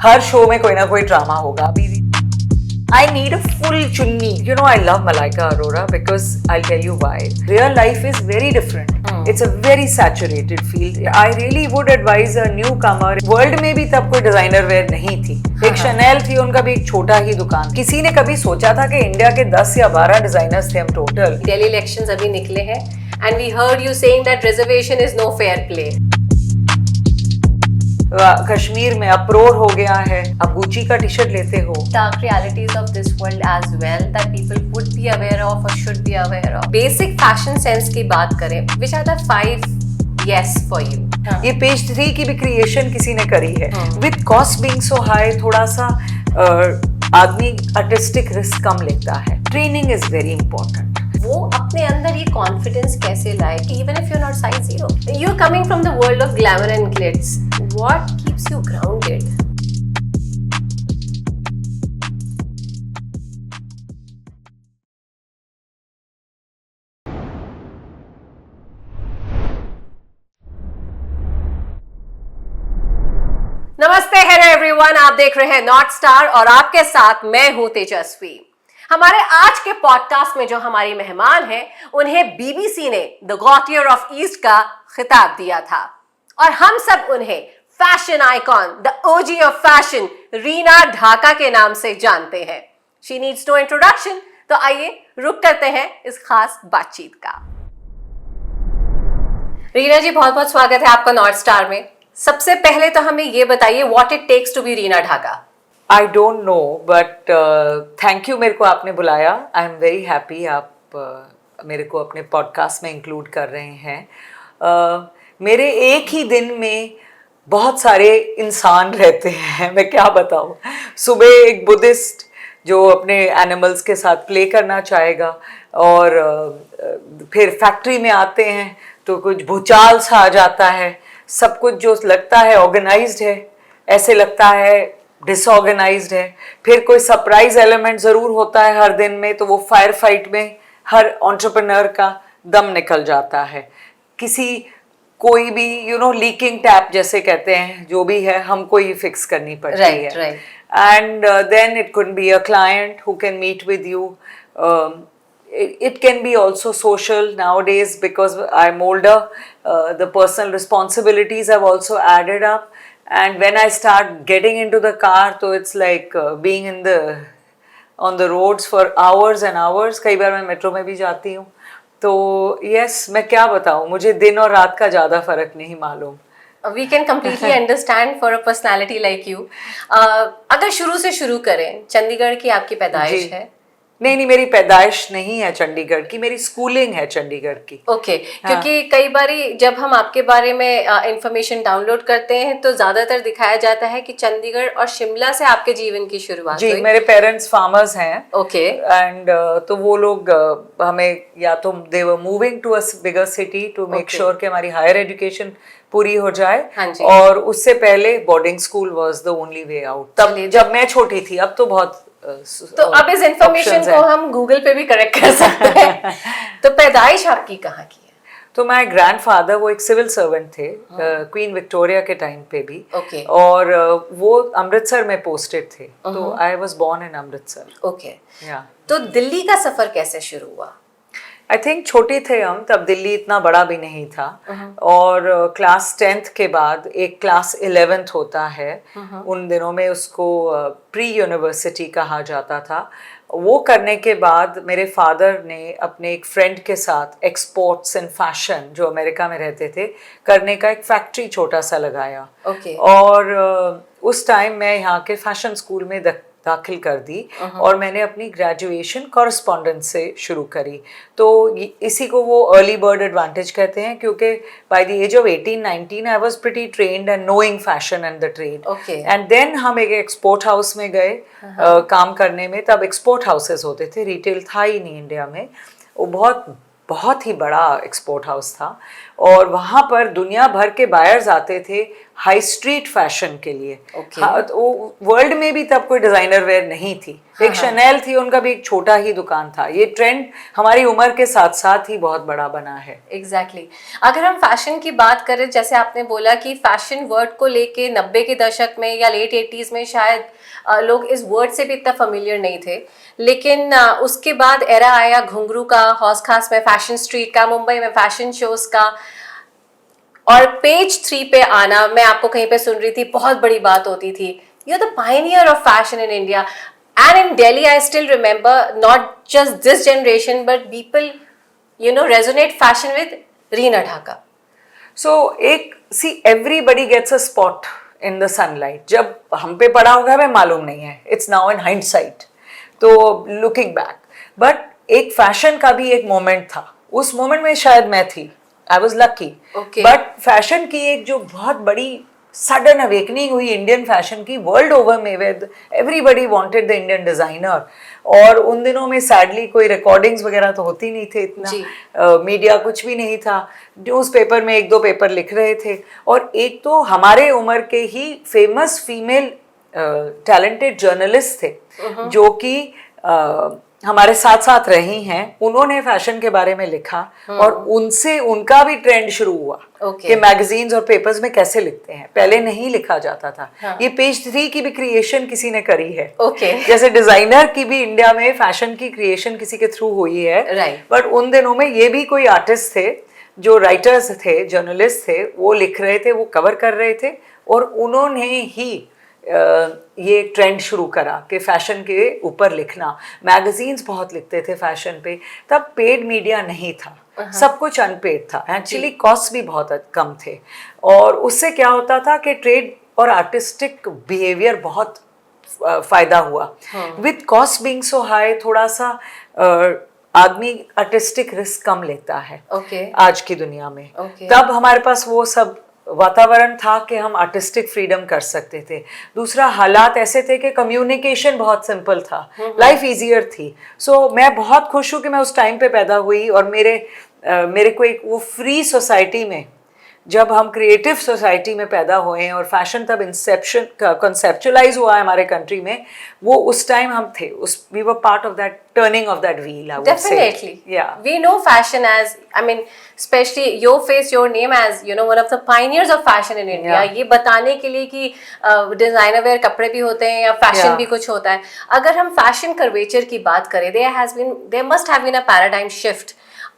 हर show में कोई ना कोई ड्रामा होगा. I need a full chunni. You know, I love Malaika Arora because I'll tell you why. Real life is very different. It's a very saturated field. I really would advise a newcomer. World में भी तब कोई designer wear नहीं थी. एक Chanel थी, उनका भी एक छोटा ही दुकान. किसी ने कभी सोचा था कि इंडिया के 10 या 12 designers थे हम total. Delhi elections अभी निकले हैं and we heard you saying that reservation is no fair play. Kashmir में अप्रोर हो गया है. अब गुची का टी शर्ट लेते हो. Dark realities of this world as well that people would be aware of or should be aware of. Basic fashion sense की बात करें, which are the 5 yes for you? ये पेज 3 की भी creation किसी ने करी है. With cost being so high, थोड़ा सा आदमी आर्टिस्टिक रिस्क कम लेता है. Training is very important. वो अपने अंदर ये कॉन्फिडेंस कैसे लाए कि even if you're not size 0, you're coming from the world of glamour and glitz. What keeps you grounded? नमस्ते, हेलो एवरीवन, आप देख रहे हैं नॉर्थ स्टार और आपके साथ मैं हूं तेजस्वी. हमारे आज के पॉडकास्ट में जो हमारी मेहमान हैं, उन्हें बीबीसी ने द गॉटियर ऑफ ईस्ट का खिताब दिया था और हम सब उन्हें fashion icon, the OG of fashion, Reena Dhaka के नाम से जानते हैं. शी नीड्स नो इंट्रोडक्शन, तो आइए रुक करते हैं इस खास बातचीत का. रीना जी, बहुत बहुत स्वागत है आपका नॉर्थ स्टार में. सबसे पहले तो हमें ये बताइए, what it takes to be Reena Dhaka. I don't know, but thank you, मेरे को आपने बुलाया. आई एम वेरी हैप्पी आप मेरे को अपने पॉडकास्ट में इंक्लूड कर रहे हैं. मेरे एक ही दिन में बहुत सारे इंसान रहते हैं. मैं क्या बताऊँ. सुबह एक बुद्धिस्ट जो अपने एनिमल्स के साथ प्ले करना चाहेगा, और फिर फैक्ट्री में आते हैं तो कुछ भूचाल सा आ जाता है. सब कुछ जो लगता है ऑर्गेनाइज्ड है, ऐसे लगता है डिसऑर्गेनाइज्ड है. फिर कोई सरप्राइज एलिमेंट ज़रूर होता है हर दिन में, तो वो फायर फाइट में हर एंटरप्रेन्योर का दम निकल जाता है. कोई भी लीकिंग टैप जैसे कहते हैं, जो भी है हमको ही फिक्स करनी पड़ती है. And then it could be a client who can meet with you. It can be also social nowadays because I'm older. The personal responsibilities have also added up. And when I start getting into the car, so it's like being on the roads for hours and hours. कई बार मैं metro में भी जाती हूँ. तो yes, मैं क्या बताऊँ, मुझे दिन और रात का ज़्यादा फर्क नहीं मालूम. We can completely understand for a personality like you. अगर शुरू से शुरू करें, चंडीगढ़ की आपकी पैदाइश है? नहीं, मेरी पैदाइश नहीं है चंडीगढ़ की, मेरी स्कूलिंग है चंडीगढ़ की. ओके. क्योंकि कई बारी जब हम आपके बारे में इंफॉर्मेशन डाउनलोड करते हैं तो ज्यादातर दिखाया जाता है कि चंडीगढ़ और शिमला से आपके जीवन की शुरुआत हुई. मेरे पेरेंट्स फार्मर्स हैं. ओके. एंड तो वो लोग हमें या तो they were moving to a bigger city to make sure कि हमारी हायर एजुकेशन पूरी हो जाए. और उससे पहले boarding school was the only way out. तब जब मैं छोटी थी, अब तो बहुत तो अब इस इंफॉर्मेशन को हम गूगल पे भी करेक्ट कर सकते हैं. तो पैदाइश आपकी कहाँ की है? तो माय ग्रैंडफादर वो एक सिविल सर्वेंट थे क्वीन विक्टोरिया के टाइम पे भी. और वो अमृतसर में पोस्टेड थे. तो I was born in Amritsar. Okay. तो दिल्ली का सफर कैसे शुरू हुआ? आई थिंक छोटे थे हम तब, दिल्ली इतना बड़ा भी नहीं था. और क्लास 10th के बाद एक क्लास 11th होता है. उन दिनों में उसको प्री यूनिवर्सिटी कहा जाता था. वो करने के बाद मेरे फादर ने अपने एक फ्रेंड के साथ एक्सपोर्ट्स एंड फैशन, जो अमेरिका में रहते थे, करने का एक फैक्ट्री छोटा सा लगाया. और उस टाइम मैं यहाँ के फैशन स्कूल में दाखिल कर दी. और मैंने अपनी ग्रेजुएशन कॉरेस्पॉन्डेंस से शुरू करी. तो इसी को वो अर्ली बर्ड एडवांटेज कहते हैं, क्योंकि by the age of 18-19 I was pretty trained and knowing fashion and the trade. And then हम एक एक्सपोर्ट हाउस में गए काम करने में. तब एक्सपोर्ट हाउसेस होते थे, रिटेल था ही नहीं इंडिया में. वो बहुत ही बड़ा एक्सपोर्ट हाउस था. और वहाँ पर दुनिया भर के बायर्स आते थे हाई स्ट्रीट फैशन के लिए। Okay. हाँ, तो वर्ल्ड में भी तब कोई डिज़ाइनर वेयर नहीं थी। एक शनेल थी, उनका भी एक छोटा ही दुकान था। ये ट्रेंड हमारी उम्र के साथ साथ ही बहुत बड़ा बना है। एग्जैक्टली अगर हम फैशन की बात करें, जैसे आपने बोला कि फैशन वर्ड को लेके 90 के दशक में या लेट 80s में शायद लोग इस वर्ड से भी इतना फेमिलियर नहीं थे, लेकिन उसके बाद एरा आया घुंघरू का, हौस खास में फैशन स्ट्रीट का, मुंबई में फैशन शोज का, और पेज 3 पे आना, मैं आपको कहीं पे सुन रही थी, बहुत बड़ी बात होती थी, you are the pioneer of fashion in India and in Delhi. I still remember not just this generation but people resonate fashion with Reena Dhaka. So everybody gets a spot in the sunlight. जब हम पे पड़ा होगा हमें मालूम नहीं है, इट्स नाउ इन हाइंडसाइट, तो लुकिंग बैक। बट एक फैशन का भी एक मोमेंट था, उस मोमेंट में शायद मैं थी, I was lucky. But fashion की एक जो बहुत बड़ी सडन अवेकनिंग हुई इंडियन फैशन की वर्ल्ड ओवर में, with everybody wanted the Indian designer. और उन दिनों में सैडली कोई रिकॉर्डिंग्स वगैरह तो होती नहीं थे, इतना मीडिया कुछ भी नहीं था, न्यूज़पेपर में 1-2 पेपर लिख रहे थे। और एक तो हमारे उम्र के ही फेमस फीमेल टैलेंटेड जर्नलिस्ट थे जो कि हमारे साथ साथ रही हैं, उन्होंने फैशन के बारे में लिखा और उनसे उनका भी ट्रेंड शुरू हुआ कि मैगजीन्स और पेपर्स में कैसे लिखते हैं। पहले नहीं लिखा जाता था। ये पेज 3 की भी क्रिएशन किसी ने करी है। जैसे डिजाइनर की भी इंडिया में फैशन की क्रिएशन किसी के थ्रू हुई है। बट उन दिनों में ये भी कोई आर्टिस्ट थे जो राइटर्स थे, जर्नलिस्ट थे, वो लिख रहे थे, वो कवर कर रहे थे, और उन्होंने ही ये ट्रेंड शुरू करा कि फैशन के ऊपर लिखना। मैगजीन्स बहुत लिखते थे फैशन पे, तब पेड मीडिया नहीं था, सब कुछ अनपेड था। एक्चुअली कॉस्ट भी बहुत कम थे, और उससे क्या होता था कि ट्रेड और आर्टिस्टिक बिहेवियर बहुत फायदा हुआ। With cost being so high, थोड़ा सा आदमी आर्टिस्टिक रिस्क कम लेता है आज की दुनिया में। तब हमारे पास वो सब वातावरण था कि हम आर्टिस्टिक फ्रीडम कर सकते थे। दूसरा, हालात ऐसे थे कि कम्युनिकेशन बहुत सिंपल था, लाइफ इजियर थी। सो मैं बहुत खुश हूँ कि मैं उस टाइम पे पैदा हुई, और मेरे को एक वो फ्री सोसाइटी में, जब हम क्रिएटिव सोसाइटी में पैदा हुए हैं और फैशन तब इंसेप्शन कंसेप्चुअलाइज हुआ है हमारे कंट्री में, वो उस टाइम हम थे, we were part of that turning of that wheel, I would say. Definitely. We know fashion as, I mean, especially your face, your name as, one of the pioneers of fashion in India. ये बताने के लिए कि designer wear कपड़े भी होते हैं या फैशन भी कुछ होता है। अगर हम फैशन कर्वेचर की बात करें, there must have been a paradigm shift.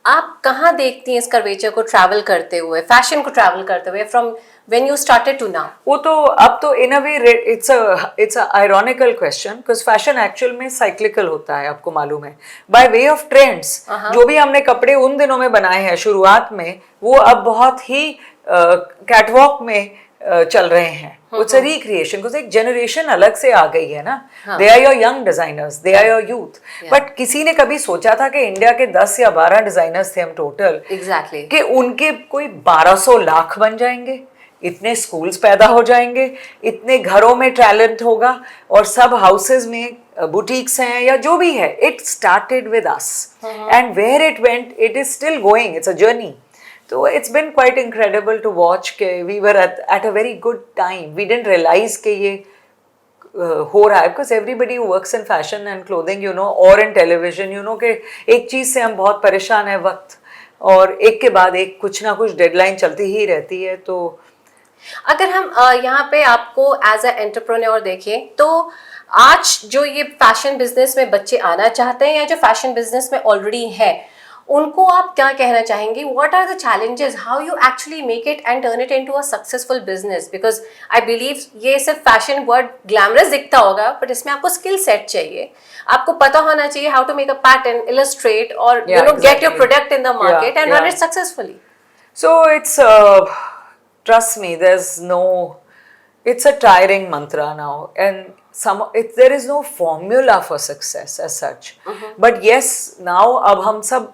आप कहाँ देखती हैं इस कर्वेचर को ट्रैवल करते हुए, फैशन को ट्रैवल करते हुए, from when you started to now? वो तो अब तो in a way it's a ironical question, because fashion actual में साइक्लिकल होता है, आपको मालूम है, बाय वे ऑफ ट्रेंड्स। जो भी हमने कपड़े उन दिनों में बनाए हैं शुरुआत में, वो अब बहुत ही कैटवॉक में चल रहे हैं। इट्स अ रिक्रिएशन, बिकॉज एक जनरेशन अलग से आ गई है ना। They are your young designers, they are your youth. But किसी ने कभी सोचा था कि इंडिया के 10 या 12 डिजाइनर्स थे हम टोटल, कि उनके कोई 1200 लाख बन जाएंगे, इतने स्कूल्स पैदा हो जाएंगे, इतने घरों में टैलेंट होगा, और सब हाउसेज में बुटीक्स हैं या जो भी है। It started with us, and where it went, it is still going, it's a journey. So it's been quite incredible to watch कि we were at a very good time. We didn't realize कि ये हो रहा है, because everybody who works in fashion and clothing, और in television, कि एक चीज़ से हम बहुत परेशान हैं, वक्त, और एक के बाद एक कुछ ना कुछ डेडलाइन चलती ही रहती है। तो अगर हम यहाँ पे आपको एज अ एंटरप्रेन्योर देखें, तो आज जो ये फैशन बिजनेस में बच्चे आना चाहते हैं या जो फैशन बिजनेस में ऑलरेडी है, उनको आप क्या कहना चाहेंगे? What are the challenges? How you actually make it and turn it into a successful business? Because I believe ये सिर्फ फैशन वर्ड ग्लैमरस दिखता होगा, बट इसमें आपको स्किल सेट चाहिए, आपको पता होना चाहिए how to make a pattern, illustrate, और get your product in the market and run it successfully. So it's trust me, it's a tiring mantra now, and there is no formula for success as such. But yes, now अब हम सब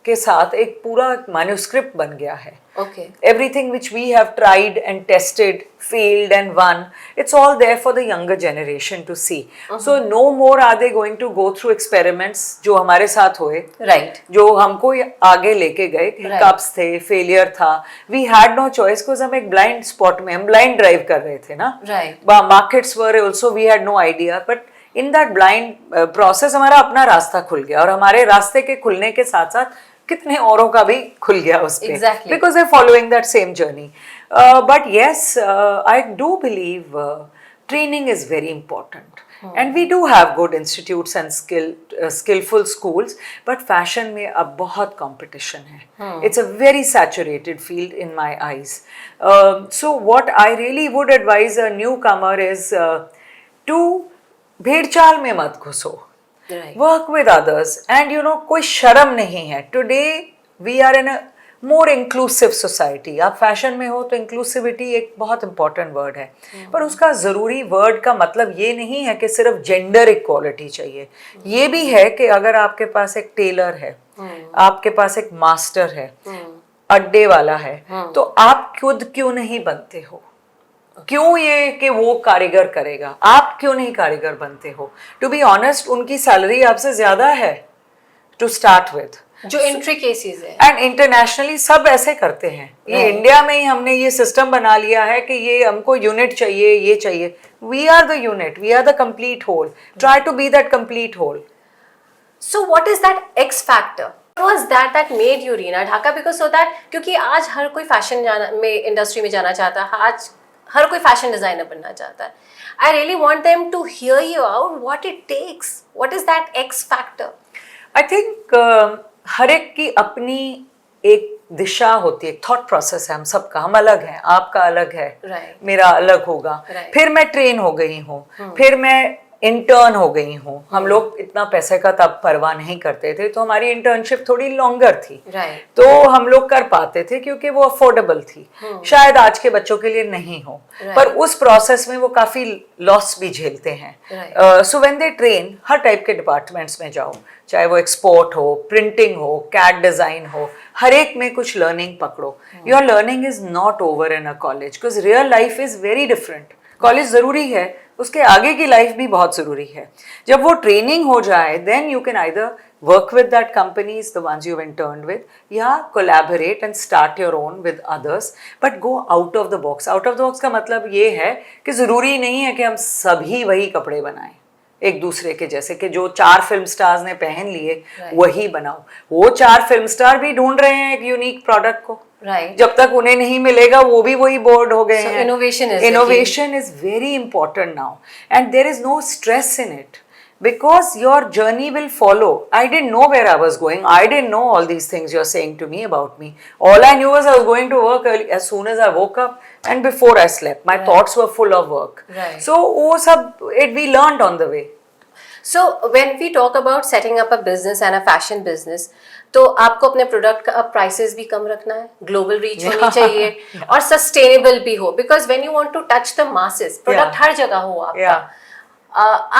के साथ एक पूरा manuscript बन गया है. Okay. Everything which we have tried and tested, failed and won, it's all there for the younger generation to see. So no more are they going to go through experiments जो हमारे साथ हुए, Right. जो हमको आगे लेके गए, hiccups थे, failure था. We had no choice because हम एक blind spot में, हम blind drive कर रहे थे ना. Right. Markets were also, we had no idea, but in that blind process हमारा अपना रास्ता खुल गया और हमारे रास्ते के खुलने के साथ साथ कितने औरों का भी खुल गया उस पे. Exactly. Because they're following that same journey. But yes, I do believe training is very important. And we do have good institutes and skillful schools, but fashion में अब बहुत competition है. It's a very saturated field in my eyes. So what I really would advise a newcomer is to भेड़ चाल में मत घुसो. Right. Work with others and कोई शर्म नहीं है. Today we are in a more inclusive society. आप fashion में हो तो inclusivity एक बहुत important word है. पर उसका ज़रूरी word का मतलब ये नहीं है कि सिर्फ gender equality चाहिए. ये भी है कि अगर आपके पास एक टेलर है, आपके पास एक मास्टर है, अड्डे वाला है, तो आप खुद क्यों नहीं बनते हो? क्यों ये कि वो कारीगर करेगा, आप क्यों नहीं कारीगर बनते हो? टू बी ऑनेस्ट, उनकी सैलरी आपसे ज्यादा है टू स्टार्ट विद. जो एंट्री केसेस है एंड इंटरनेशनली सब ऐसे करते हैं. ये इंडिया में ही हमने ये सिस्टम बना लिया है कि ये हमको यूनिट चाहिए, ये चाहिए. We are the unit, we are the complete whole. Try to be that complete whole. So what is that X factor? What was that made you Reena Dhaka? Because so that क्योंकि आज हर कोई fashion में industry में जाना चाहता है, आज हर कोई फैशन डिजाइनर बनना चाहता है. I really want them to hear you out. What it takes? What is that X factor? I think हर एक की अपनी एक दिशा होती है, एक थॉट प्रोसेस है. हम सबका, हम अलग हैं, आपका अलग है, Right. मेरा अलग होगा. Right. फिर मैं ट्रेन हो गई हूँ, फिर मैं इंटर्न हो गई हूँ. हम लोग इतना पैसे का तब परवाह नहीं करते थे, तो हमारी इंटर्नशिप थोड़ी लॉन्गर थी. Right. तो हम लोग कर पाते थे क्योंकि वो अफोर्डेबल थी. शायद आज के बच्चों के लिए नहीं हो, पर उस प्रोसेस में वो काफी लॉस भी झेलते हैं. So when they train, her type के डिपार्टमेंट्स में जाओ, चाहे वो एक्सपोर्ट हो, प्रिंटिंग हो, कैड डिजाइन हो, हर एक में कुछ लर्निंग पकड़ो. Your learning is not over in a college, because real life is very different. College जरूरी है, उसके आगे की लाइफ भी बहुत जरूरी है. जब वो ट्रेनिंग हो जाए, then you can either work with that companies, the ones you've interned with, या collaborate and start your own with others, but go out of the box. Out of the box का मतलब ये है कि ज़रूरी नहीं है कि हम सभी वही कपड़े बनाएं एक दूसरे के जैसे, कि जो 4 फिल्म स्टार्स ने पहन लिए वही बनाओ. वो 4 फिल्म स्टार भी ढूंढ रहे हैं एक यूनिक प्रोडक्ट को. Right. जब तक उन्हें नहीं मिलेगा वो भी वही बोर्ड हो गए हैं. Innovation is very important now, and there is no stress in it. Because your journey will follow. I didn't know where I was going. I didn't know all these things you're saying to me about me. All I knew was I was going to work early, as soon as I woke up and before I slept. My thoughts were full of work. Right. So we learned on the way. So when we talk about setting up a business and a fashion business, तो आपको अपने product का prices भी कम रखना है, global reach होनी चाहिए और सस्टेनेबल भी हो. Because when you want to touch the masses, product हर जगह हो आपका.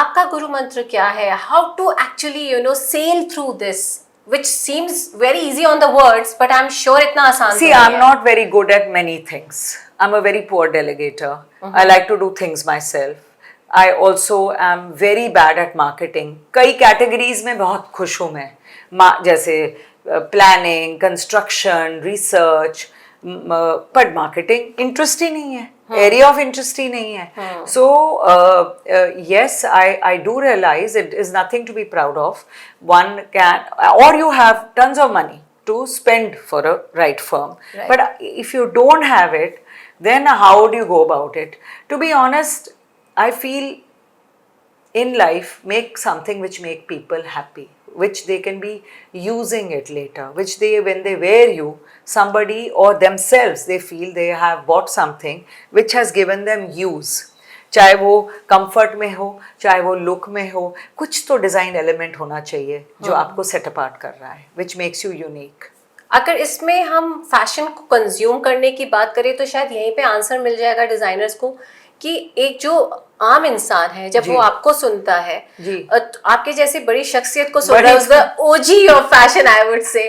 आपका गुरु मंत्र क्या है? How to actually sell through this, which seems very easy on the words, but I'm sure इतना आसान. See, I'm not very good at many things. I'm a very poor delegator. I like to do things myself. I also am very bad at marketing. कई categories में बहुत खुश हूँ मैं, जैसे planning, construction, research, पर marketing interest ही नहीं है. Area of interest ही नहीं है. So yes, I do realize it is nothing to be proud of. One can, or you have tons of money to spend for a right firm. Right. But if you don't have it, then how do you go about it? To be honest, I feel in life, make something which make people happy, which they can be using it later, which they, when they wear you, somebody or themselves, they feel they have bought something which has given them use. चाहे वो comfort में हो, चाहे वो look में हो, कुछ तो डिजाइन एलिमेंट होना चाहिए जो आपको सेट अपार्ट कर रहा है, which makes you unique. अगर इसमें हम फैशन को कंज्यूम करने की बात करें तो शायद यहीं पे आंसर मिल जाएगा डिजाइनर्स को कि एक जो आम इंसान है जब जी। वो आपको सुनता है, जी। आपके जैसी बड़ी शख्सियत को सुन बड़ी- रहा है, the OG of fashion I would say,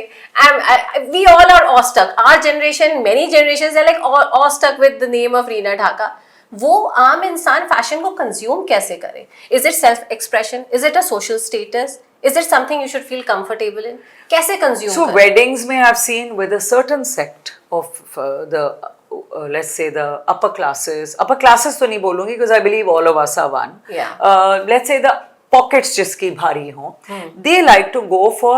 we all are awestruck, our generation, many generations are like awestruck with the name of Reena Dhaka. वो आम इंसान फैशन को कंज्यूम कैसे करे? Is it self expression? Is it a social status? Is it something you should feel comfortable in? कैसे consume So करें? weddings may have seen with a certain sect of the let's say the upper classes तो नहीं बोलूंगी because I believe all of us are one. Yeah. Let's say the pockets जिसकी भारी हो, they like to go for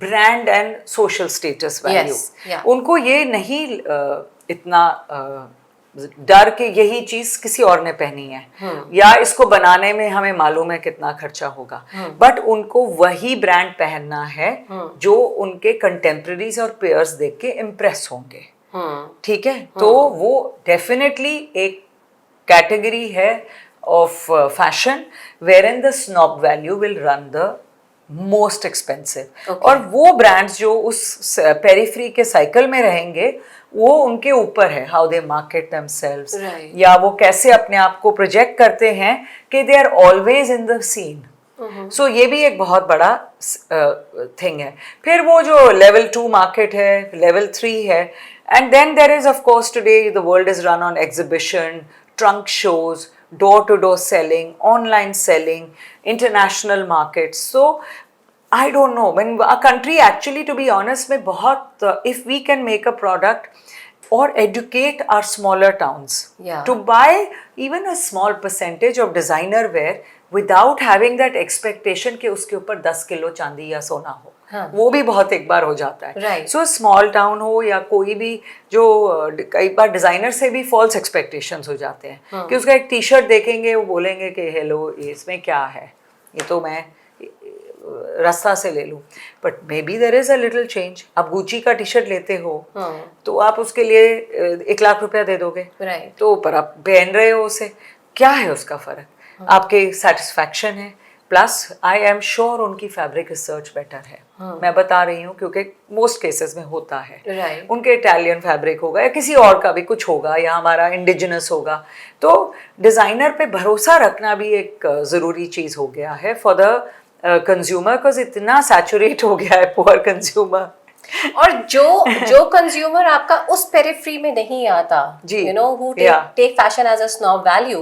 brand and social status value. Yes, yeah. उनको ये नहीं इतना डर के यही चीज किसी और ने पहनी है या इसको बनाने में हमें मालूम है कितना खर्चा होगा, बट उनको वही ब्रांड पहनना है जो उनके कंटेम्प्रेरीज और पेयर्स देख के इम्प्रेस होंगे। ठीक है, तो वो डेफिनेटली एक कैटेगरी है of fashion where in the snob value will run the most expensive, और वो ब्रांड्स जो उस पेरिफ्री के साइकिल में रहेंगे वो उनके ऊपर है, हाउ दे मार्केट देमसेल्व्स, या वो कैसे अपने आप को प्रोजेक्ट करते हैं कि they are always in the scene. So ये भी एक बहुत बड़ा थिंग है। फिर वो जो लेवल 2 मार्केट है, लेवल 3 है, and then there is of course today the world is run on exhibition, trunk shows, door-to-door selling, online selling, international markets. So I don't know, when a country actually, to be honest, में बहुत if we can make a product or educate our smaller towns to buy even a small percentage of designer wear without having that expectation कि उसके ऊपर 10 kilo चांदी या सोना हो, वो भी बहुत एक बार हो जाता है। सो स्मॉल टाउन हो या कोई भी, जो कई बार डिजाइनर से भी फॉल्स एक्सपेक्टेशंस हो जाते हैं कि उसका एक टी शर्ट देखेंगे वो बोलेंगे कि हेलो इसमें क्या है, ये तो मैं रास्ता से ले लूँ, but may be there is a little change. आप गुची का टी शर्ट लेते हो तो आप उसके लिए 1 लाख रुपया दे दोगे, तो पर आप पहन रहे हो उसे, क्या है उसका फर्क? आपके सेटिस्फैक्शन है, प्लस आई एम श्योर उनकी फैब्रिक रिसर्च बेटर है। मैं बता रही हूँ क्योंकि मोस्ट केसेस में होता है। उनके इटालियन फैब्रिक होगा या किसी और का भी कुछ होगा या हमारा इंडिजिनस होगा, तो डिज़ाइनर पे भरोसा रखना भी एक ज़रूरी चीज़ हो गया है फॉर द कंज्यूमर, बिकॉज इतना सैचुरेट हो गया है पुअर कंज्यूमर। और जो कंज्यूमर आपका उस पेरिफ्री में नहीं आता, you know, who take fashion as a snob value,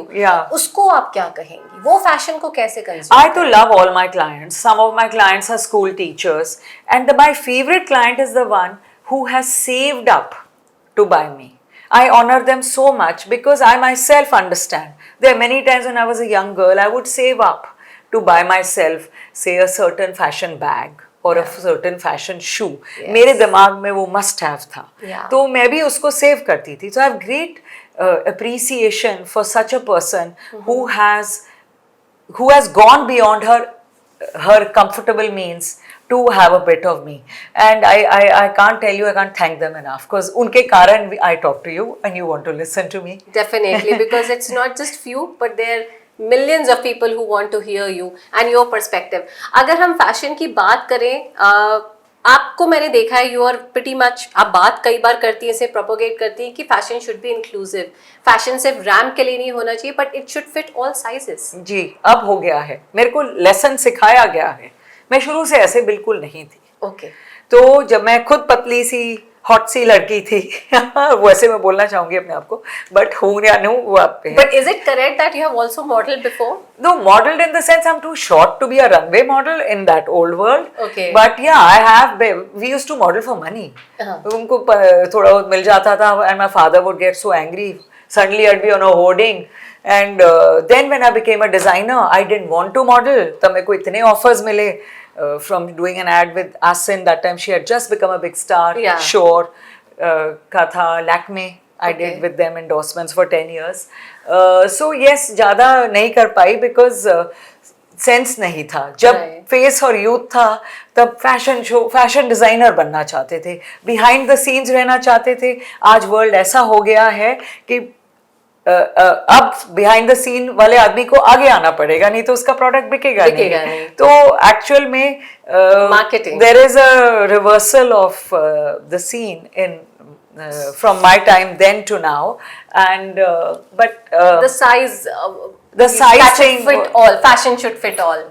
उसको आप क्या कहेंगी? वो फैशन को कैसे consume? I to love all my clients. Some of my clients are school teachers, and my favorite client is the one who has saved up to buy me. I honor them so much because I myself understand. There are many times when I was a young girl, I would save up to buy myself, say, a certain fashion bag or a certain fashion shoe. मेरे दिमाग में वो must have था, तो मैं भी उसको save करती थी। So I have great appreciation for such a person who has gone beyond her comfortable means to have a bit of me, and I can't tell you, I can't thank them enough, because उनके कारण I talk to you and you want to listen to me. Definitely, because it's not just few, but there millions of people who want to hear you and your perspective. अगर हम fashion की बात करें, आपको मैंने देखा है, you are pretty much, आप बात कई बार करती हैं, इसे प्रोपोगेट करती हैं कि fashion should be inclusive, fashion सिर्फ रैम्प के लिए नहीं होना चाहिए, but it should fit all sizes. जी, अब हो गया है, मेरे को लेसन सिखाया गया है, मैं शुरू से ऐसे बिल्कुल नहीं थी। ओके। तो जब मैं खुद पतली सी हॉट सी लड़की थी वैसे मैं बोलना चाहूंगी अपने आप को, बट हूँ या नहीं वो आप पे है। But is it correct that you have also modeled before? No, modeled in the sense I'm too short to be a runway model in that old world. Okay. But yeah, I have. We used to model for money. उनको थोड़ा बहुत मिल जाता था, and my father would get so angry. Suddenly I'd be on a hoarding. And then when I became a designer, I didn't want to model. तब मेरे को इतने offers मिले. From doing an ad with Asin, that time she had just become a big star. Sure, का था Lakme. I did with them endorsements for 10 years. So yes, ज़्यादा नहीं कर पाई because सेंस नहीं था। जब फेस और यूथ था तब फैशन डिजाइनर बनना चाहते थे, बिहाइंड द सीन्स रहना चाहते थे। आज वर्ल्ड ऐसा हो गया है कि अब बिहाइंड द सीन वाले आदमी को आगे आना पड़ेगा, नहीं तो उसका प्रोडक्ट बिकेगा नहीं। तो एक्चुअल में marketing, there is a reversal of the scene in from my time then to now, and The size, the size that should thing, fit all. Fashion should fit all.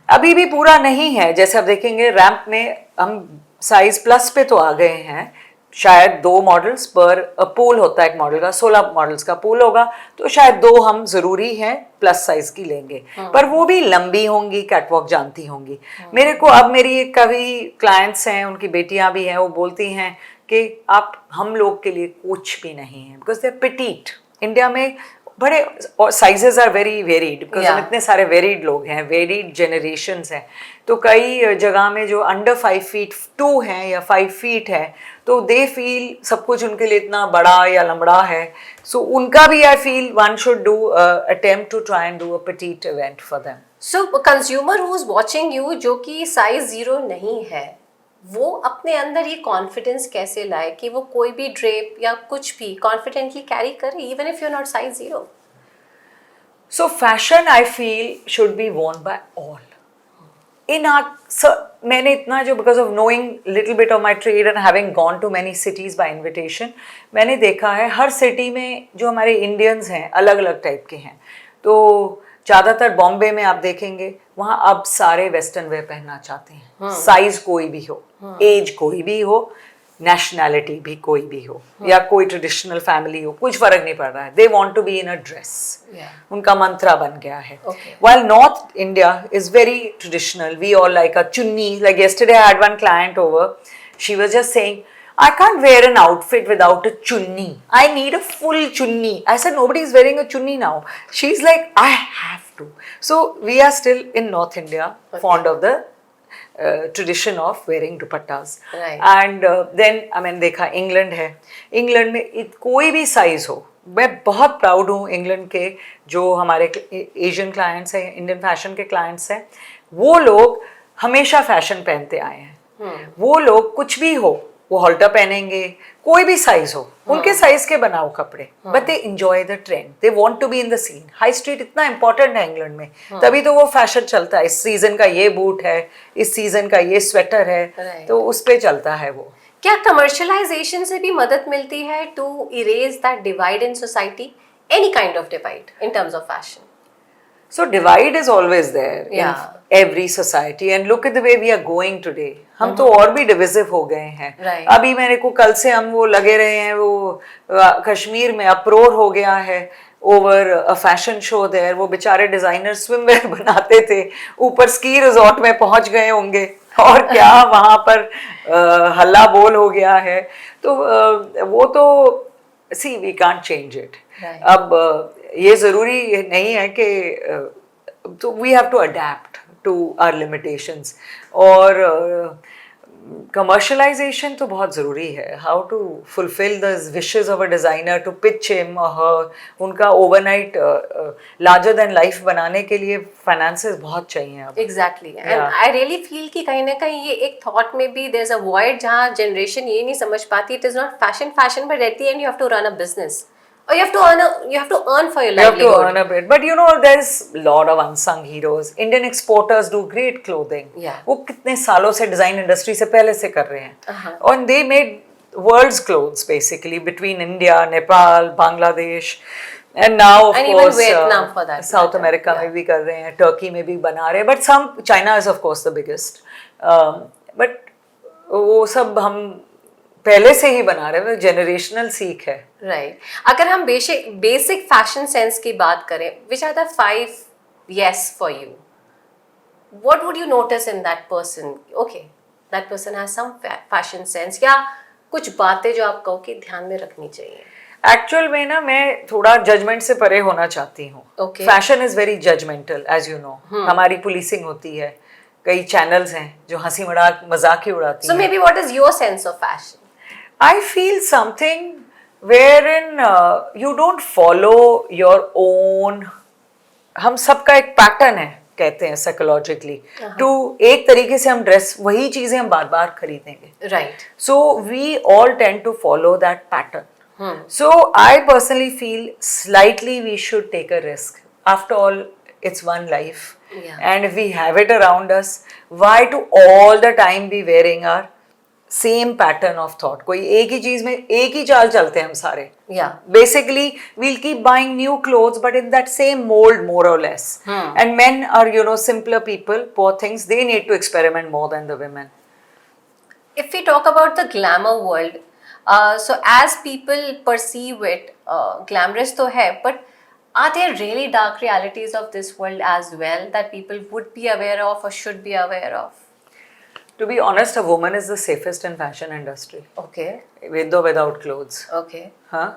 अभी भी पूरा नहीं है. जैसे आप देखेंगे रैंप में हम साइज प्लस पे तो आ गए हैं. शायद 2 मॉडल्स पर पूल होता है एक मॉडल का, 16 मॉडल्स का पूल होगा, तो शायद 2 हम जरूरी हैं प्लस साइज की लेंगे. पर वो भी लंबी होंगी, कैटवॉक जानती होंगी. मेरे को अब मेरी कभी क्लाइंट्स हैं, उनकी बेटियां भी हैं, वो बोलती हैं कि आप हम लोग के लिए कुछ भी नहीं है, because they are petite. India में बड़े और sizes are very varied, because हम इतने सारे वेरीड लोग हैं, वेरीड जनरेशन्स हैं. तो कई जगह में जो अंडर 5 फीट 2 हैं या 5 फीट है, तो दे फील सब कुछ उनके लिए इतना बड़ा या लंबड़ा है. सो उनका भी I feel one should do attempt to try and do a petite event for them. So consumer who is watching you, जो कि साइज 0 नहीं है, वो अपने अंदर ये कॉन्फिडेंस कैसे लाए कि वो कोई भी ड्रेप या कुछ भी कॉन्फिडेंटली कैरी करे, even if you are not size 0. So fashion I feel should be worn by all. In our, so, मैंने इतना जो because of knowing little bit of my trade and having gone to many cities by invitation, मैंने देखा है हर city में जो हमारे Indians हैं अलग अलग टाइप के हैं. तो ज़्यादातर बॉम्बे में आप देखेंगे वहाँ अब सारे वेस्टर्न वेयर पहनना चाहते हैं. साइज कोई भी हो, एज कोई भी हो, नेशनैलिटी भी कोई भी हो, या कोई ट्रेडिशनल फैमिली हो, कुछ फर्क नहीं पड़ रहा है. They want to be in a dress. उनका मंत्रा बन गया है. While North India is very traditional, we all like a chunni. Like yesterday I had one client over, she was just saying, I can't wear an outfit without a chunni. I need a full chunni. I said, nobody is wearing a chunni now. She's like, I have to. So we are still in North India, fond of the tradition of wearing dupattas. And then I mean देखा England है, England में कोई भी size हो. मैं बहुत proud हूँ England के जो हमारे एशियन क्लाइंट्स हैं, इंडियन फैशन के क्लाइंट्स हैं. वो लोग हमेशा फैशन पहनते आए हैं. वो लोग कुछ भी हो, वो हॉल्टर पहनेंगे, कोई भी साइज हो, उनके साइज के बनाओ कपड़े, but they enjoy the trend, they want to be in the scene. High street इतना इंपॉर्टेंट है इंग्लैंड में, तभी तो वो फैशन चलता है. इस सीजन का ये बूट है, इस सीजन का ये स्वेटर है, तो उस पे चलता है वो. क्या कमर्शियलाइजेशन से भी मदद मिलती है to erase that divide in society, any kind of divide in terms of fashion? So divide is always there in every society, and look at the way we are going today. हम तो और भी divisive हो गए हैं. अभी मेरे को कल से हम वो लगे रहे हैं, वो कश्मीर में अप्रोर हो गया है over a fashion show their. वो बेचारे डिजाइनर स्विमवेयर बनाते थे, ऊपर स्की रिजॉर्ट में पहुंच गए होंगे और क्या वहां पर हल्ला बोल हो गया है. तो वो तो see we can't change it. अब ये ज़रूरी नहीं है कि तो we have to adapt to our limitations. और कमर्शलाइजेशन तो बहुत ज़रूरी है. How to fulfil the wishes of a designer, to pitch him और हर. उनका ओवरनाइट लार्जर देन लाइफ बनाने के लिए फाइनेंसेस बहुत चाहिए अब. Exactly. And I really feel कि कहीं ना कहीं ये एक थॉट में भी देयर इज अ वॉइड, जहाँ जनरेशन ये नहीं समझ पाती it is not fashion but at the end you have to run a business. Or you have to earn for your livelihood. You have to earn a bit, but you know there's lot of unsung heroes. Indian exporters do great clothing. वो कितने सालों से design industry से पहले से कर रहे हैं. And they made world's clothes basically between India, Nepal, Bangladesh, and now of and course even Vietnam for that. South America में भी कर रहे हैं, Turkey में भी बना रहे हैं. But some China is of course the biggest. But वो सब हम पहले से ही बना रहे हैं. जनरेशनल सीख है. राइट. अगर हम बेसिक फैशन सेंस की बात करें, which are the 5 yes for you, what would you notice in that person? Okay, that person has some fashion sense. या कुछ बातें जो आप कहो कि ध्यान में रखनी चाहिए? एक्चुअल में ना मैं थोड़ा जजमेंट से परे होना चाहती हूँ. Fashion is very judgmental as you know. हमारी पुलिसिंग होती है, कई चैनल्स हैं जो हंसी मजाक ही उड़ाती हैं. So maybe what is your sense of fashion? I feel something wherein you don't follow your own. हम सबका एक पैटर्न है कहते हैं साइकोलॉजिकली टू एक तरीके से हम ड्रेस वही चीजें हम बार बार खरीदेंगे. Right. So we all tend to follow that pattern. So I personally feel slightly we should take a risk. After all it's one life. And if we have it around us, why to all the time be wearing our same pattern of thought, कोई एक ही चीज में एक ही चाल चलते हैं हम सारे. Yeah. Basically, we'll keep buying new clothes, but in that same mold, more or less. And men are, you know, simpler people, poor things. They need to experiment more than the women. If we talk about the glamour world, so as people perceive it, glamorous to hai, but are there really dark realities of this world as well that people would be aware of or should be aware of? To be honest, a woman is the safest in fashion industry, Okay. with or without clothes. Okay. Huh?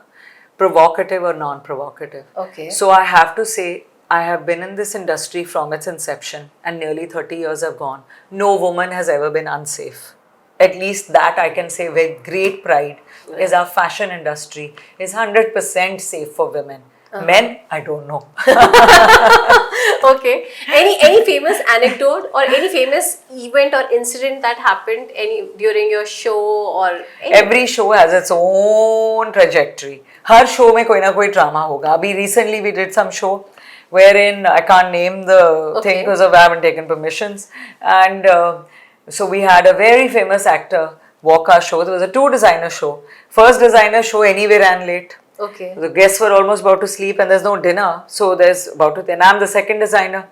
Provocative or non-provocative. Okay. So I have to say, I have been in this industry from its inception, and nearly 30 years have gone. No woman has ever been unsafe. At least that I can say with great pride, is our fashion industry is 100% safe for women. Men, I don't know. Okay. Any famous anecdote or any famous event or incident that happened during your show or Every show has its own trajectory. Her show में कोई ना कोई drama होगा. अभी recently we did some show wherein I can't name the thing because I haven't taken permissions, and so we had a very famous actor walk our show. There was a 2 designer show. First designer show anyway ran late. Okay. The guests were almost about to sleep and there's no dinner, so there's about to, and I'm the second designer.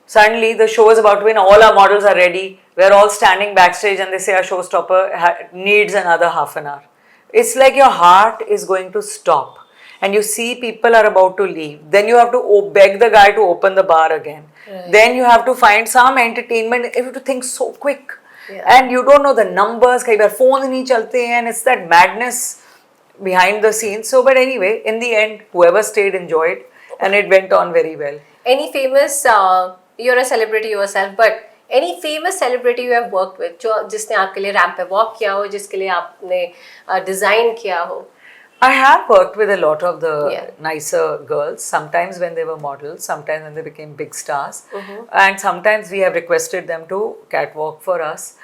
Suddenly the show is about to win, all our models are ready, we're all standing backstage and they say our showstopper needs another half an hour. It's like your heart is going to stop and you see people are about to leave. Then you have to beg the guy to open the bar again. Right. Then you have to find some entertainment. You have to think so quick. Yeah. And you don't know the numbers, कई बार phone नहीं चलते हैं, and it's that madness behind the scenes. So, but anyway, in the end, whoever stayed enjoyed, and it went on very well. Any famous, you're a celebrity yourself, but any famous celebrity you have worked with, जो जिसने आपके लिए ramp पे walk किया हो, जिसके लिए आपने डिजाइन किया हो? I have worked with a lot of the nicer girls, sometimes when they were models, sometimes when they became big stars, and sometimes we have requested them to catwalk for us.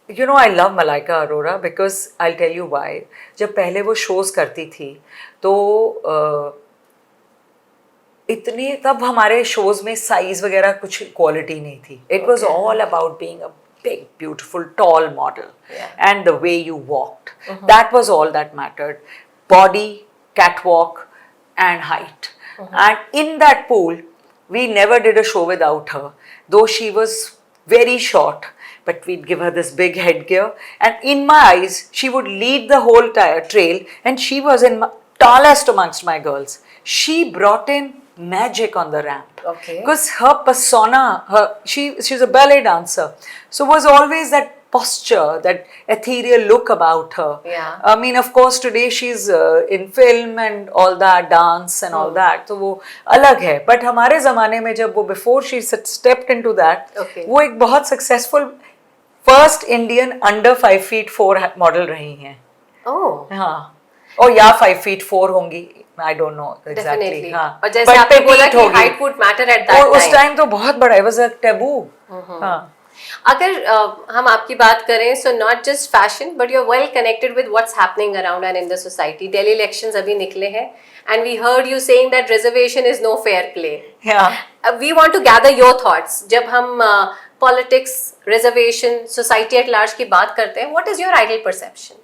You know, I love Malaika Arora because I'll tell you why. जब पहले वो shows करती थी तो इतनी, तब हमारे shows में size वगैरह कुछ quality नहीं थी. It was all about being a big, beautiful, tall model and the way you walked. That was all that mattered. Body, catwalk and height. And in that pool, we never did a show without her. Though she was very short, but we'd give her this big headgear, and in my eyes she would lead the whole trail, and she was tallest amongst my girls. She brought in magic on the ramp. Okay. Because her persona, she's a ballet dancer, so was always that posture, that ethereal look about her. Yeah. I mean, of course, today she's in film and all that, dance and all that. So वो अलग है. But हमारे ज़माने में जब वो before she stepped into that, वो एक बहुत successful first Indian under 5'4" model रही हैं. Oh. हाँ. और या 5'4" होंगी. I don't know exactly. Definitely. हाँ. और जैसे आपने बोला कि height would matter at that time. उस time तो बहुत बड़ा. It was a taboo. हाँ. अगर हम आपकी बात करें, so not just fashion but you're well connected with what's happening around and in the society. Delhi elections अभी निकले हैं and we heard you saying that reservation is no fair play. Yeah. We want to gather your thoughts. जब हम politics, reservation, society at large की बात करते हैं, what is your ideal perception?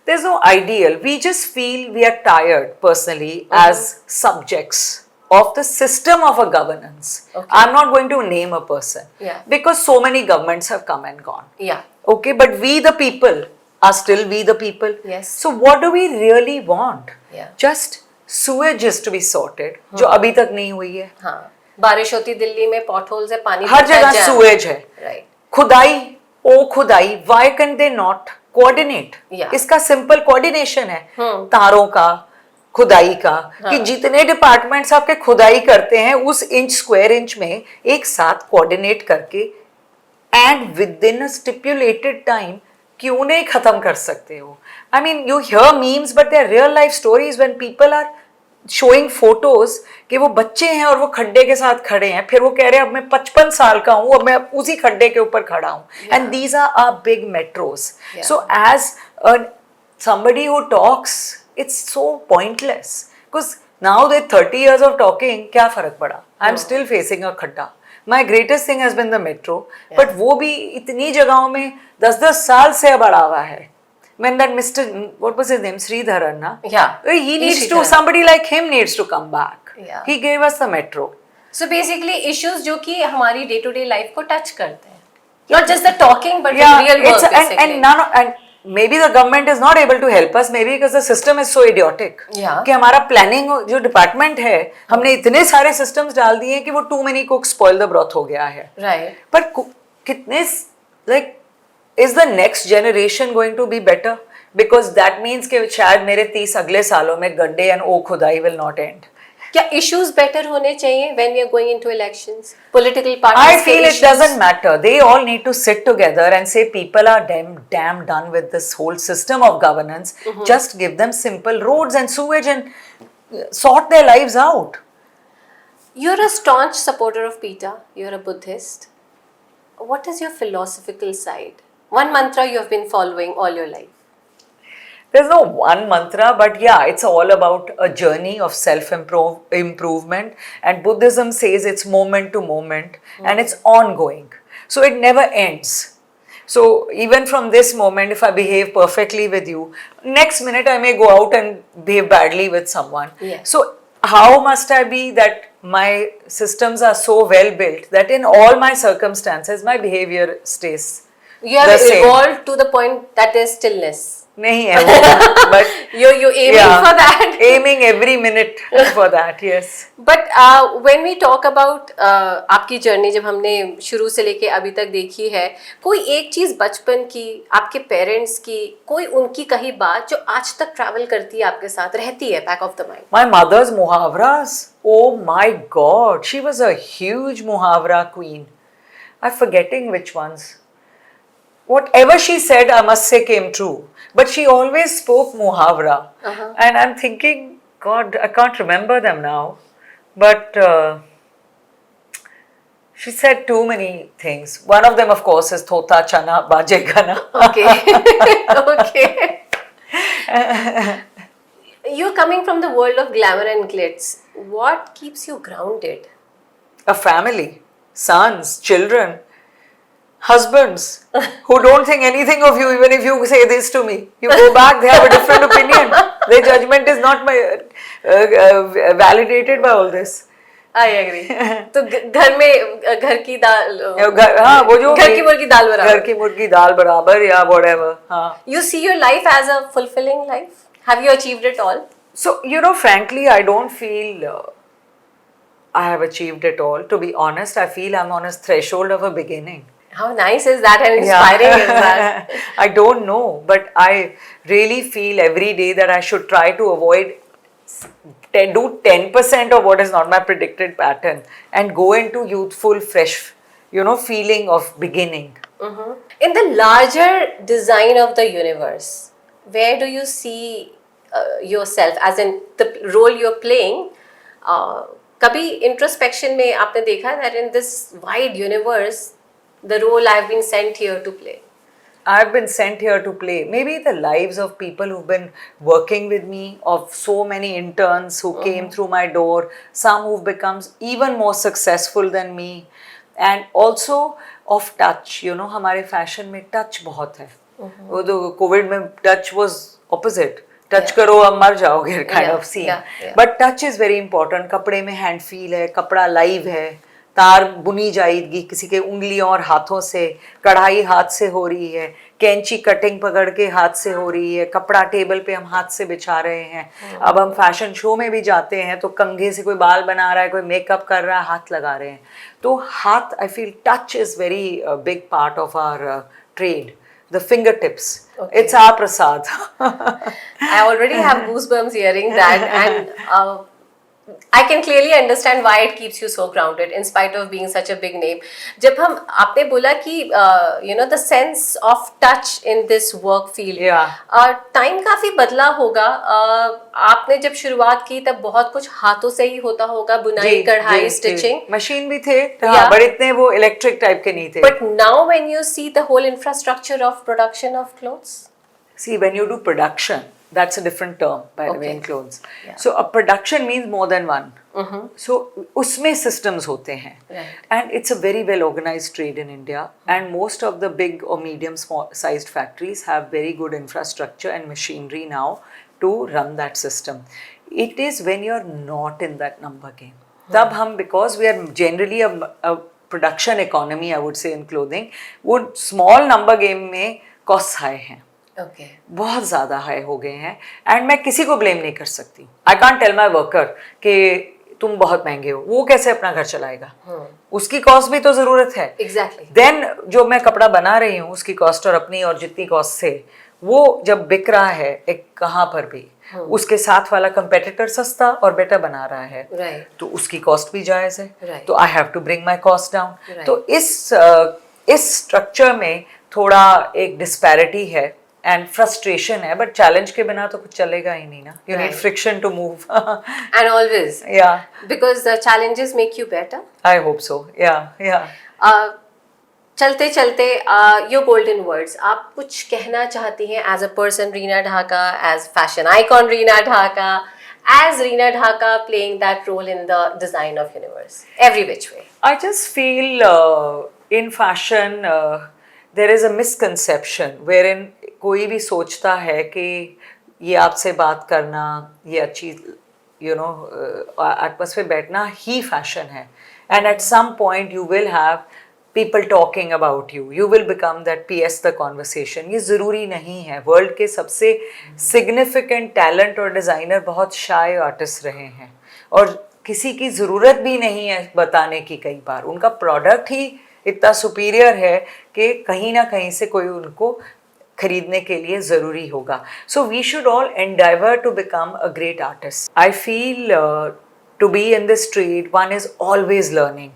There's no ideal. We just feel we are tired personally as subjects of the system of a governance. Okay. I'm not going to name a person. Yeah. Because so many governments have come and gone. Yeah. Okay, but we the people are still we the people. Yes. So what do we really want? Yeah. Just sewage is to be sorted, जो अभी तक नहीं हुई है. हाँ. बारिश होती दिल्ली में potholes है, पानी हर जगह sewage है. Right. खुदाई, ओ खुदाई, why can they not coordinate? Yeah. इसका simple coordination है. तारों का, खुदाई का, कि जितने डिपार्टमेंट्स आपके खुदाई करते हैं उस इंच स्क्वायर इंच में एक साथ कोऑर्डिनेट करके and within a stipulated time क्यों नहीं खत्म कर सकते हो? I mean you hear memes but they are real life stories when people are showing photos कि वो बच्चे हैं और वो खड्डे के साथ खड़े हैं, फिर वो कह रहे हैं अब मैं 55 साल का हूँ, अब मैं उसी खड्डे के ऊपर खड़ा हूँ. And these are big metros. So as somebody who talks, it's so pointless because now they're 30 years of talking, क्या फर्क पड़ा? I'm still facing a खड्डा. My greatest thing has been the metro. But वो भी इतनी जगहों में 10-10 साल से बड़ा हुआ है. When that Mr. what was his name? Sridharan, na? Yeah. He needs to, Sridharan. somebody like him needs to come back. Yeah. He gave us the metro. So basically issues जो कि हमारी day to day life को touch करते हैं. Not just the talking but Yeah, the real work it's, basically. and maybe the government is not able to help us, maybe because the system is so idiotic. Yeah. कि हमारा planning जो department है, हमने इतने सारे systems डाल दिए हैं कि वो too many cooks spoil the broth हो गया है. Right. पर कितने, like, is the next generation going to be better? Because that means कि शायद मेरे 30 अगले सालों में गड्ढे and ओ खुदाई will not end. क्या issues better होने चाहिए when we are going into elections? Political parties I के feel it issues? doesn't matter. They all need to sit together and say people are damn done with this whole system of governance. Just give them simple roads and sewage and sort their lives out. You're a staunch supporter of PETA. You're a Buddhist. What is your philosophical side? One mantra you have been following all your life. There's no one mantra, but yeah, it's all about a journey of self-improvement. And Buddhism says it's moment to moment and it's ongoing. So it never ends. So even from this moment, if I behave perfectly with you, next minute I may go out and behave badly with someone. Yeah. So how must I be that my systems are so well built that in all my circumstances, my behavior stays You have the same. evolved to the point that is stillness. नहीं है वो, but You're aiming for that. Aiming every minute for that, yes. But when we talk about आपकी journey जब हमने शुरू से लेके अभी तक देखी है, कोई एक चीज बचपन की, आपके पेरेंट्स की, कोई उनकी कही बात जो आज तक ट्रैवल करती है आपके साथ, रहती है back of the mind? My mother's muhavras, oh my God, she was a huge muhavra queen. I'm forgetting which ones. Whatever she said, I must say, came true. But she always spoke muhavra. And I'm thinking, God, I can't remember them now. But she said too many things. One of them, of course, is Thota Chana Bajega na. Okay. Okay. You're coming from the world of glamour and glitz. What keeps you grounded? A family, sons, children, husbands who don't think anything of you even if you say this to me. You go back, they have a different opinion. Their judgment is not validated by all this. I agree. तो घर में घर की दाल, हाँ वो जो घर की मुर्गी दाल बराबर. घर की मुर्गी दाल बराबर या whatever. हाँ. You see your life as a fulfilling life? Have you achieved it all? So, frankly, I don't feel I have achieved it all. To be honest, I feel I'm on a threshold of a beginning. How nice is that and inspiring is that? I don't know, but I really feel every day that I should try to avoid, do 10% of what is not my predicted pattern and go into youthful, fresh, feeling of beginning. In the larger design of the universe, where do you see yourself, as in the role you're playing? कभी introspection में आपने देखा that in this wide universe, the role I've been sent here to play? I've been sent here to play maybe the lives of people who've been working with me, of so many interns who came through my door, some who've become even more successful than me, and also of touch. हमारे fashion में touch बहुत है. वो तो COVID में touch was opposite. Touch करो अब मर जाओगे kind of scene. But touch is very important. कपड़े में hand feel है, कपड़ा live है, तार बुनी जाएगी किसी के उंगलियों और हाथों से, कढ़ाई हाथ से हो रही है, कैंची कटिंग पकड़ के हाथ से हो रही है, कपड़ा टेबल पे हम हाथ से बिछा रहे हैं. अब हम फैशन शो में भी जाते हैं तो कंघे से कोई बाल बना रहा है, कोई मेकअप कर रहा है, हाथ लगा रहे हैं. तो हाथ, I feel touch is very big part of our trade. The fingertips. Okay. It's our prasad. I already have goosebumps hearing that, and I can clearly understand why it keeps you so grounded in spite of being such a big name. जब हम आपने बोला कि the sense of touch in this work field. Yeah. Time काफी बदला होगा. आपने जब शुरुआत की तब बहुत कुछ हाथों से ही होता होगा, बुनाई, कढ़ाई, stitching. मशीन भी थे, but इतने वो इलेक्ट्रिक टाइप के नहीं थे. But now when you see the whole infrastructure of production of clothes. See, when you do production, that's a different term, by the way, in clothes. Yeah. So a production means more than one. सो उसमें systems होते हैं and it's a very well organised trade in India and most of the big और medium sized factories have very good infrastructure and machinery now to run that system. It is when you are not in that number game, तब हम, because we are generally a production economy I would say in clothing, वो small number game में cost high हैं. Okay. बहुत ज़्यादा high हो गए हैं एंड मैं किसी को ब्लेम नहीं कर सकती. I can't tell my worker कि तुम बहुत महंगे हो, वो कैसे अपना घर चलाएगा? उसकी कॉस्ट भी तो ज़रूरत है. Exactly. देन जो मैं कपड़ा बना रही हूँ उसकी कॉस्ट और अपनी और जितनी कॉस्ट से वो जब बिक रहा है एक कहाँ पर भी, उसके साथ वाला कंपेटिटर सस्ता और बेटर बना रहा है, तो उसकी कॉस्ट भी जायज़ है, तो I have to bring my cost down. तो इस स्ट्रक्चर में थोड़ा एक डिस्पैरिटी है एंड फ्रस्ट्रेशन है, बट चैलेंज के बिना तो कुछ चलेगा ही नहीं ना. You need friction to move. And always. Yeah. Because the challenges make you better. I hope so. Yeah. चलते चलते your golden words, आप कुछ कहना चाहती हैं as a person Reena Dhaka, as fashion icon Reena Dhaka, as Reena Dhaka playing that role in the design of universe, every which way. I just feel in fashion there is a misconception wherein कोई भी सोचता है कि ये आपसे बात करना, ये अच्छी आपस में बैठना ही फैशन है. And at some point you will have people talking about you, you will become that PS the conversation. ये ज़रूरी नहीं है. वर्ल्ड के सबसे सिग्निफिकेंट टैलेंट और डिज़ाइनर बहुत शाय आर्टिस्ट रहे हैं और किसी की ज़रूरत भी नहीं है बताने की. कई बार उनका प्रोडक्ट ही इतना सुपीरियर है कि कहीं ना कहीं से कोई उनको खरीदने के लिए ज़रूरी होगा. So we should all endeavour to become a great artist. I feel to be in this trade one is always learning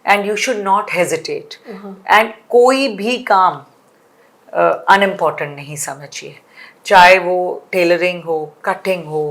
and you should not hesitate. And कोई भी काम अनइम्पॉर्टेंट नहीं समझिए, चाहे वो टेलरिंग हो, कटिंग हो,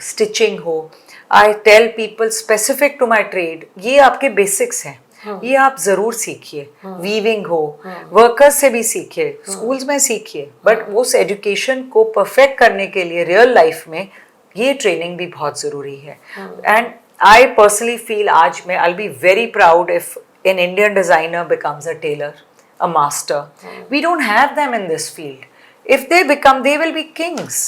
स्टिचिंग हो. I tell people specific to my trade, ये आपके बेसिक्स हैं, ये आप जरूर सीखिए. वीविंग हो, वर्कर्स से भी सीखिए, स्कूल्स में सीखिए, बट उस एजुकेशन को परफेक्ट करने के लिए रियल लाइफ में ये ट्रेनिंग भी बहुत ज़रूरी है. एंड आई पर्सनली फील आज मैं I be very proud if an Indian designer becomes a tailor, a master. We don't have them in this field. If they become, they will be kings.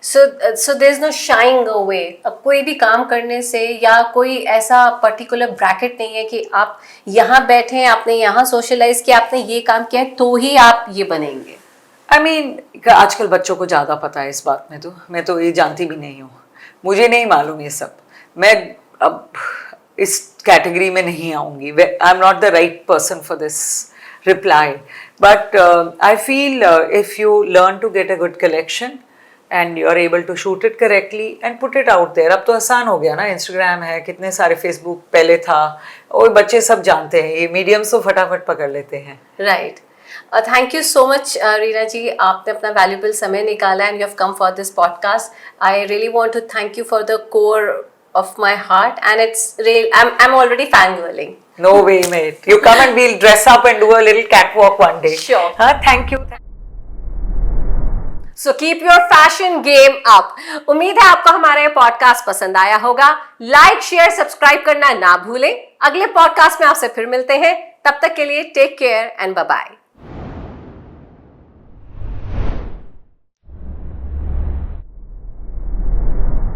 So there's no shying away. अब कोई भी काम करने से या कोई ऐसा particular bracket नहीं है कि आप यहाँ बैठे हैं, आपने यहाँ सोशलाइज किया, आपने ये काम किया है तो ही आप ये बनेंगे. I mean, आजकल बच्चों को ज़्यादा पता है इस बात में. तो मैं तो ये जानती भी नहीं हूँ, मुझे नहीं मालूम ये सब. मैं अब इस कैटेगरी में नहीं आऊँगी. I am not the right person for this reply. But I feel if you learn to get a good collection and you are able to shoot it correctly and put it out there. अब तो आसान हो गया ना, Instagram है, कितने सारे Facebook पहले था, और बच्चे सब जानते हैं, ये मीडियम्स तो फटाफट पकड़ लेते हैं. Right. Thank you so much Reena ji, आपने अपना वैल्यूबल समय निकाला and you have come for this podcast. I really want to thank you for the core of my heart, and it's real. I'm already fangirling. No way, mate. You come and we'll dress up and do a little catwalk one day. Sure. Thank you. So keep your fashion game up. उम्मीद है आपको हमारा ये podcast पसंद आया होगा. Like, share, subscribe करना ना भूलें. अगले पॉडकास्ट में आपसे फिर मिलते हैं. तब तक के लिए take care and bye bye.